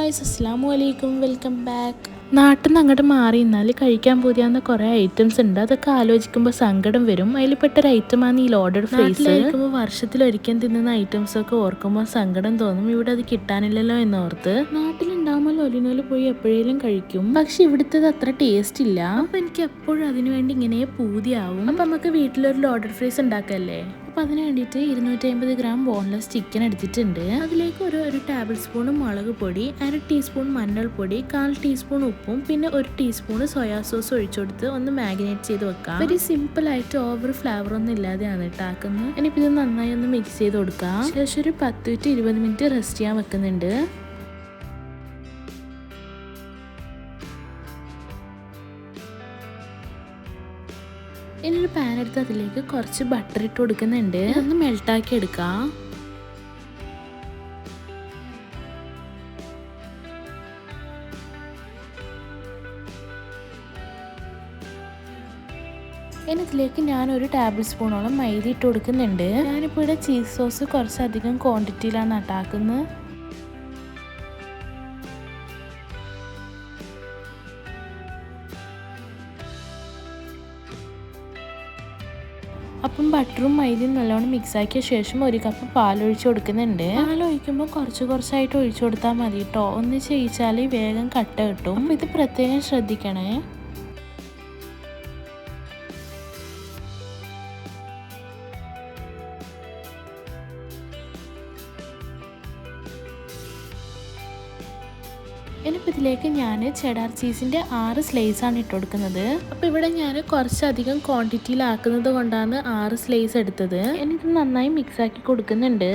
Guys, അസ്സലാമു അലൈക്കും, welcome back. നാട്ടിൽ നിന്ന് അങ്ങോട്ട് മാറി നിന്നാൽ കഴിക്കാൻ പോതിയാവുന്ന കുറേ ഐറ്റംസ് ഉണ്ട്. അതൊക്കെ ആലോചിക്കുമ്പോൾ സങ്കടം വരും. അതിൽപ്പെട്ടൊരു ഐറ്റമാണ് ഈ ലോഡഡ് ഫ്രൈസ്. വർഷത്തിലൊരിക്കൽ തിന്നുന്ന ഐറ്റംസ് ഒക്കെ ഓർക്കുമ്പോൾ സങ്കടം തോന്നും. ഇവിടെ അത് കിട്ടാനില്ലല്ലോ എന്നോർത്ത്. നാട്ടിലുണ്ടാകുമ്പോൾ ഒലിനോല് പോയി എപ്പോഴേലും കഴിക്കും. പക്ഷെ ഇവിടുത്തെ അത്ര ടേസ്റ്റ് ഇല്ല. അപ്പൊ എനിക്ക് എപ്പോഴും അതിനുവേണ്ടി ഇങ്ങനെ പൂതിയാവും. അപ്പൊ നമുക്ക് വീട്ടിലൊരു ലോഡഡ് ഫ്രൈസ് ഉണ്ടാക്കല്ലേ. അപ്പോൾ അതിന് വേണ്ടിയിട്ട് 250 ഗ്രാം ബോൺലെസ് ചിക്കൻ എടുത്തിട്ടുണ്ട്. അതിലേക്ക് ഒരു ടേബിൾ സ്പൂൺ മുളക് പൊടി, 1/2 ടീസ്പൂൺ മഞ്ഞൾപ്പൊടി, 1/4 ടീസ്പൂൺ ഉപ്പും പിന്നെ 1 ടീസ്പൂൺ സോയാ സോസ് ഒഴിച്ചുകൊടുത്ത് ഒന്ന് മാഗ്നേറ്റ് ചെയ്ത് വെക്കാം. വെരി സിമ്പിൾ ആയിട്ട് ഓവർ ഫ്ലേവർ ഒന്നും ഇല്ലാതെയാണ് ഇട്ടാക്കുന്നത്. ഇനിയിപ്പോൾ ഇത് നന്നായി ഒന്ന് മിക്സ് ചെയ്ത് കൊടുക്കാം. ശേഷം ഒരു 10 to 20 മിനിറ്റ് റെസ്റ്റ് ചെയ്യാൻ വെക്കുന്നുണ്ട്. ഇനി ഒരു പാൻ എടുത്ത് അതിലേക്ക് കുറച്ച് ബട്ടർ ഇട്ട് കൊടുക്കുന്നുണ്ട്. ഒന്ന് മെൽട്ടാക്കി എടുക്കാം. ഇനി ഇതിലേക്ക് ഞാനൊരു ടേബിൾ സ്പൂണോളം മൈദ ഇട്ട് കൊടുക്കുന്നുണ്ട്. ഞാനിപ്പോൾ ഇവിടെ ചീസ് സോസ് കുറച്ചധികം ക്വാണ്ടിറ്റിയിലാണ് ഉണ്ടാക്കുന്നത്. അപ്പം ബട്ടറും മൈദയും നല്ലോണം മിക്സ് ആക്കിയ ശേഷം 1 കപ്പ് പാലൊഴിച്ച് കൊടുക്കുന്നുണ്ട്. പാലൊഴിക്കുമ്പോൾ കുറച്ചായിട്ട് ഒഴിച്ചു കൊടുത്താൽ മതി കേട്ടോ. ഒന്ന് ചെയ്യിച്ചാൽ വേഗം കട്ട കിട്ടും. അപ്പം ഇത് പ്രത്യേകം ശ്രദ്ധിക്കണേ. ഇനിയിപ്പോൾ ഇതിലേക്ക് ഞാൻ ചെഡാർ ചീസിൻ്റെ 6 സ്ലൈസാണ് ഇട്ട് കൊടുക്കുന്നത്. അപ്പോൾ ഇവിടെ ഞാൻ കുറച്ചധികം ക്വാണ്ടിറ്റിയിലാക്കുന്നത് കൊണ്ടാണ് 6 സ്ലൈസ് എടുത്തത്. എന്നിട്ട് നന്നായി മിക്സ് ആക്കി കൊടുക്കുന്നുണ്ട്.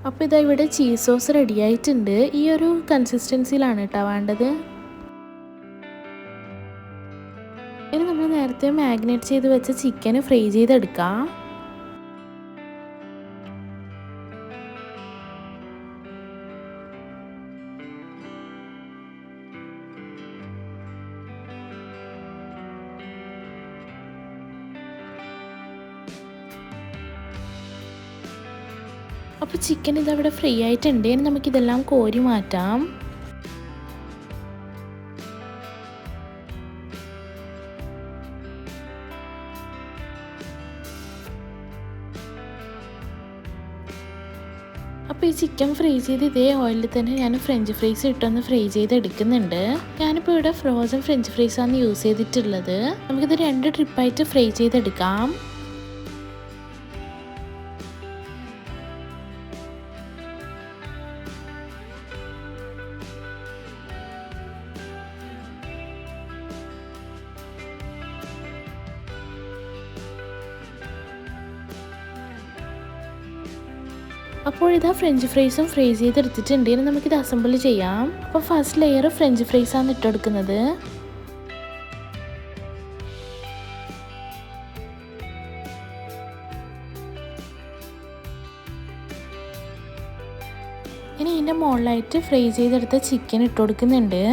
അപ്പോൾ ഇതാ ഇവിടെ ചീസ് സോസ് റെഡി ആയിട്ടുണ്ട്. ഈ ഒരു കൺസിസ്റ്റൻസിയിലാണ് കേട്ടോ വേണ്ടത്. ഇനി നമ്മൾ നേരത്തെ മാഗ്നേറ്റ് ചെയ്ത് വെച്ച ചിക്കൻ ഫ്രൈ ചെയ്തെടുക്കാം. അപ്പോൾ ചിക്കൻ ഇതവിടെ ഫ്രൈ ആയിട്ടുണ്ട്. ഇനി നമുക്കിതെല്ലാം കോരി മാറ്റാം. അപ്പോൾ ഈ ചിക്കൻ ഫ്രൈ ചെയ്ത് ഇതേ ഓയിലിൽ തന്നെ ഞാൻ ഫ്രഞ്ച് ഫ്രൈസ് ഇട്ടൊന്ന് ഫ്രൈ ചെയ്തെടുക്കുന്നുണ്ട്. ഞാനിപ്പോൾ ഇവിടെ ഫ്രോസൺ ഫ്രഞ്ച് ഫ്രൈസാണ് യൂസ് ചെയ്തിട്ടുള്ളത്. നമുക്കിത് 2 ട്രിപ്പായിട്ട് ഫ്രൈ ചെയ്തെടുക്കാം. അപ്പോൾ ഇതാ ഫ്രഞ്ച് ഫ്രൈസും ഫ്രൈ ചെയ്തെടുത്തിട്ടുണ്ട്. ഇനി നമുക്കിത് അസംബിൾ ചെയ്യാം. അപ്പോൾ ഫസ്റ്റ് ലെയർ ഫ്രഞ്ച് ഫ്രൈസാണ് ഇട്ടെടുക്കുന്നത്. ഇനി ഇതിൻ്റെ മുകളിലായിട്ട് ഫ്രൈ ചെയ്തെടുത്ത ചിക്കൻ ഇട്ട് കൊടുക്കുന്നുണ്ട്.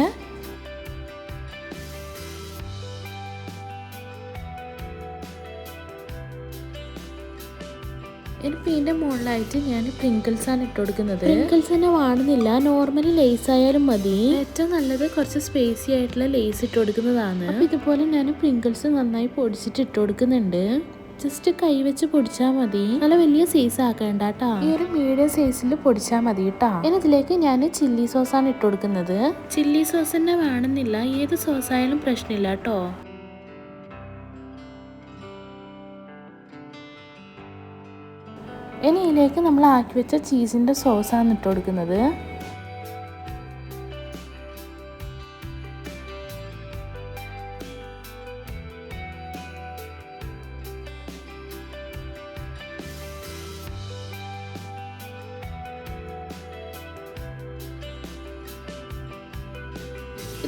ഇനിയിപ്പോൾ ഇതിൻ്റെ മുകളിലായിട്ട് ഞാൻ പ്രിങ്കിൾസാണ് ഇട്ട് കൊടുക്കുന്നത്. പ്രിങ്കിൾസ് തന്നെ വേണമെന്നില്ല, നോർമലി ലേസ് ആയാലും മതി. ഏറ്റവും നല്ലത് കുറച്ച് സ്പേസി ആയിട്ടുള്ള ലേസ് ഇട്ട് കൊടുക്കുന്നതാണ്. അപ്പോൾ ഇതുപോലെ ഞാൻ പ്രിങ്കിൾസ് നന്നായി പൊടിച്ചിട്ട് ഇട്ട് കൊടുക്കുന്നുണ്ട്. ജസ്റ്റ് കൈ വെച്ച് പൊടിച്ചാൽ മതി. നല്ല വലിയ സൈസ് ആക്കേണ്ട കേട്ടോ. ഈ ഒരു മീഡിയം സൈസിൽ പൊടിച്ചാൽ മതി കേട്ടോ. ഇനി ഇതിലേക്ക് ഞാൻ ചില്ലി സോസാണ് ഇട്ട് കൊടുക്കുന്നത്. ചില്ലി സോസ് തന്നെ വേണമെന്നില്ല, ഏത് സോസ് ആയാലും പ്രശ്നമില്ല കേട്ടോ. ഇനി ഇതിലേക്ക് നമ്മൾ ആക്കി വെച്ച ചീസിൻ്റെ സോസാണ് ഇട്ട് കൊടുക്കുന്നത്.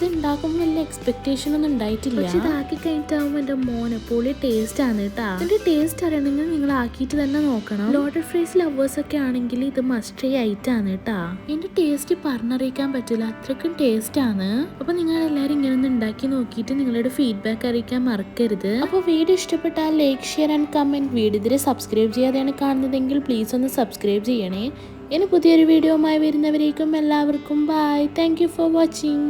ഇത് ഉണ്ടാക്കുമ്പോൾ വലിയ എക്സ്പെക്ടേഷൻ ഒന്നും ഉണ്ടായിട്ടില്ല. പക്ഷെ ഇതാക്കി കഴിഞ്ഞിട്ടാകുമ്പോൾ എൻ്റെ മോനെ പൊളി ടേസ്റ്റ് ആണ് കേട്ടോ. ഇതിന്റെ ടേസ്റ്റ് അറിയണമെങ്കിൽ നിങ്ങൾ ആക്കിയിട്ട് തന്നെ നോക്കണം. ലോഡഡ് ഫ്രൈസ് ലവേഴ്സ് ഒക്കെ ആണെങ്കിൽ ഇത് മസ്റ്റ് ട്രൈ ആയിട്ടാണ് കേട്ടോ. ഇതിന്റെ ടേസ്റ്റ് പറഞ്ഞറിയിക്കാൻ പറ്റില്ല, അത്രയ്ക്കും ടേസ്റ്റ് ആണ്. അപ്പൊ നിങ്ങൾ എല്ലാവരും ഇങ്ങനെ ഒന്ന് ഉണ്ടാക്കി നോക്കിയിട്ട് നിങ്ങളുടെ ഫീഡ്ബാക്ക് അറിയിക്കാൻ മറക്കരുത്. അപ്പോൾ വീഡിയോ ഇഷ്ടപ്പെട്ടാൽ like, share and comment. Video ഇതിരെ സബ്സ്ക്രൈബ് ചെയ്യാതെയാണ് കാണുന്നതെങ്കിൽ പ്ലീസ് ഒന്ന് സബ്സ്ക്രൈബ് ചെയ്യണേ. ഇനി പുതിയൊരു വീഡിയോയുമായി വരുന്നവരേക്കും എല്ലാവർക്കും bye. Thank you for watching.